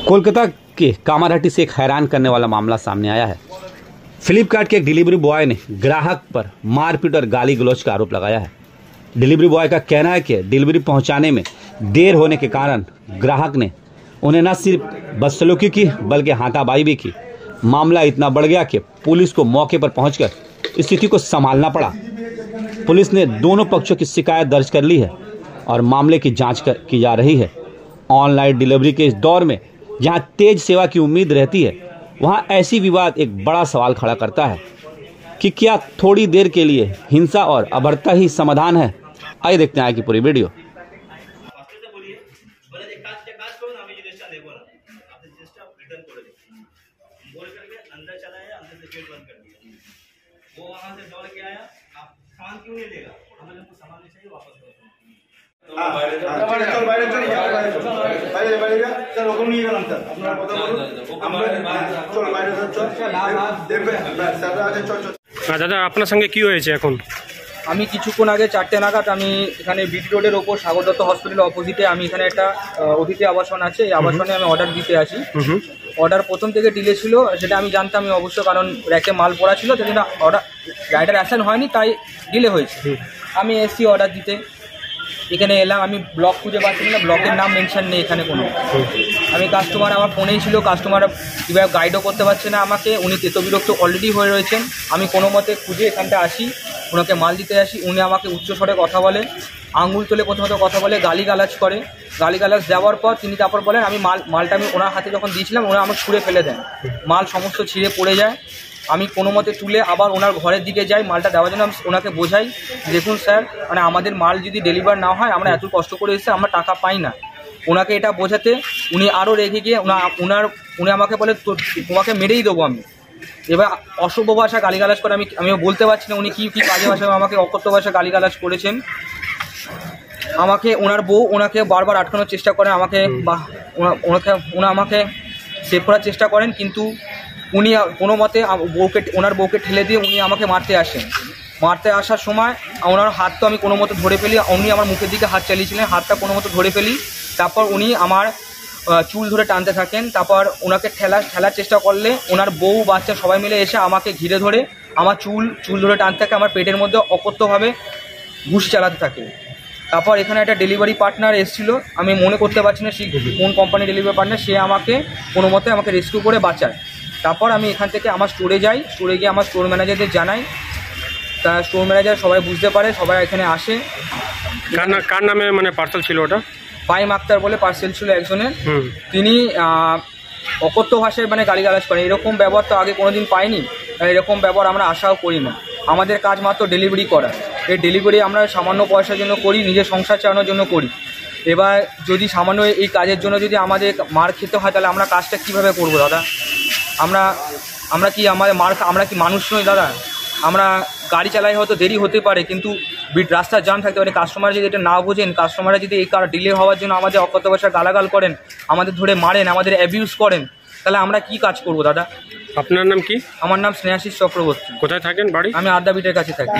कोलकाता के कामारहट्टी से एक हैरान करने वाला मामला सामने आया है। फ्लिपकार्ट के एक डिलीवरी बॉय ने ग्राहक पर मारपीट और गाली गलौज का आरोप लगाया है। डिलीवरी बॉय का कहना है कि डिलीवरी पहुंचाने में देर होने के कारण ग्राहक ने उन्हें न सिर्फ बदसलूकी की बल्कि हाथापाई भी की। मामला इतना बढ़ गया कि पुलिस को मौके पर पहुंचकर स्थिति को संभालना पड़ा। पुलिस ने दोनों पक्षों की शिकायत दर्ज कर ली है और मामले की जांच की जा रही है। ऑनलाइन डिलीवरी के इस दौर में जहां तेज सेवा की उम्मीद रहती है, वहां ऐसी विवाद एक बड़ा सवाल खड़ा करता है कि क्या थोड़ी देर के लिए हिंसा और अभद्रता ही समाधान है। आइए देखते हैं कि पूरी वीडियो। वो वहां से दौड़ के आया, आप सामान क्यों नहीं लेगा? हमें हमको सामान नहीं चाहिए, वापस करो। দাদা আপনার সঙ্গে কি হয়েছে এখন? আমি কিছুক্ষণ আগে 4টে নাগাদ আমি এখানে বিট রোডের ওপর সাগর দত্ত হসপিটালের অপোজিটে আমি এখানে একটা অতিথি আবাসন আছে, এই আবাসনে আমি অর্ডার দিতে আসি। অর্ডার প্রথম থেকে ডিলে ছিল, সেটা আমি জানতাম অবশ্য, কারণ র্যাকে মাল পড়া ছিল, সেজন্য অর্ডার রাইডার অ্যাসাইন হয়নি, তাই ডিলে হয়েছে। আমি এসছি অর্ডার দিতে, এখানে এলাম, আমি ব্লক খুঁজে পাচ্ছি না, ব্লকের নাম মেনশন নেই এখানে কোনো। আমি কাস্টমার আমার ফোনেই ছিল, কাস্টমার কীভাবে গাইডও করতে পারছে না আমাকে, উনি তেতো বিরক্ত অলরেডি হয়ে রয়েছেন। আমি কোনো মতে খুঁজে এখানটা আসি, ওনাকে মাল দিতে আসি, উনি আমাকে উচ্চস্বরে কথা বলে, আঙুল তুলে প্রথমত কথা বলে, গালিগালাজ করে। গালিগালাজ দেওয়ার পর তিনি তারপর বলেন, আমি মালটা আমি ওনার হাতে যখন দিয়েছিলাম, ওরা আমাকে ছুঁড়ে ফেলে দেন, মাল সমস্ত ছিঁড়ে পড়ে যায়। আমি কোনো মতে তুলে আবার ওনার ঘরের দিকে যাই মালটা দেওয়ার জন্য। আমি ওনাকে বোঝাই, দেখুন স্যার, মানে আমাদের মাল যদি ডেলিভার না হয়, আমরা এত কষ্ট করে এসে আমরা টাকা পাই না। ওনাকে এটা বোঝাতে উনি আরও রেগে গিয়ে উনি আমাকে বলে, তোমাকে মেরেই দেবো আমি। এবার অসভ্য ভাষা গালিগালাজ করে, আমিও বলতে পারছি না উনি কী বাজে ভাষায় আমাকে অকথ্য ভাষা গালিগালাজ করেছেন। আমাকে ওনার বউ ওনাকে বারবার আটকানোর চেষ্টা করেন, আমাকে সেভ করার চেষ্টা করেন, কিন্তু উনি কোনো মতে ওনার বউকে ঠেলে দিয়ে উনি আমাকে মারতে আসেন। মারতে আসার সময় ওনার হাত তো আমি কোনো মতো ধরে ফেলি, উনি আমার মুখের দিকে হাত চালিয়েছিলেন, হাতটা কোনো মতো ধরে ফেলি। তারপর উনি আমার চুল ধরে টানতে থাকেন। তারপর ওনাকে ঠেলার চেষ্টা করলে ওনার বউ বাচ্চা সবাই মিলে এসে আমাকে ঘিরে ধরে আমার চুল ধরে টানতে থাকে, আমার পেটের মধ্যে অকথ্যভাবে ঘুষি চালাতে থাকে। তারপর এখানে একটা ডেলিভারি পার্টনার এসেছিল, আমি মনে করতে পারছি না সে কোন কোম্পানির ডেলিভারি পার্টনার, সে আমাকে কোনো মতে আমাকে রেস্কিউ করে বাঁচায়। তারপর আমি এখান থেকে আমার স্টোরে যাই, স্টোরে গিয়ে আমার স্টোর ম্যানেজারদের জানাই। তা স্টোর ম্যানেজার সবাই বুঝতে পারে, সবাই এখানে আসে। কার নামে মানে পার্সেল ছিল ওটা? ফাইম আক্তার বলে পার্সেল ছিল একজনের। তিনি অকথ্য ভাষায় মানে গালিগালাজ করেন। এরকম ব্যবহার তো আগে কোনোদিন পাইনি, এরকম ব্যবহার আমরা আশাও করি না। আমাদের কাজ মাত্র ডেলিভারি করা, এই ডেলিভারি আমরা সামান্য পয়সার জন্য করি, নিজের সংসার চালানোর জন্য করি। এবার যদি সামান্য এই কাজের জন্য যদি আমাদের মার খেতে হয়, তাহলে আমরা কাজটা কীভাবে করবো দাদা? আমরা কি আমাদের আমরা কি মানুষ নই দাদা? আমরা গাড়ি চালাই, হয়তো দেরি হতে পারে, কিন্তু রাস্তার জ্যাম থাকতে পারে। কাস্টমার যদি এটা না বোঝেন, কাস্টমাররা যদি এই ডিলে হওয়ার জন্য আমাদের অকথ্য ভাষা গালাগাল করেন, আমাদের ধরে মারেন, আমাদের অ্যাবিউজ করেন, তাহলে আমরা কি কাজ করব দাদা? আপনার নাম কি? আমার নাম স্নেহাশিস চক্রবর্তী। কোথায় থাকেন বাড়ি? আমি আদ্যাপীঠের কাছে থাকি।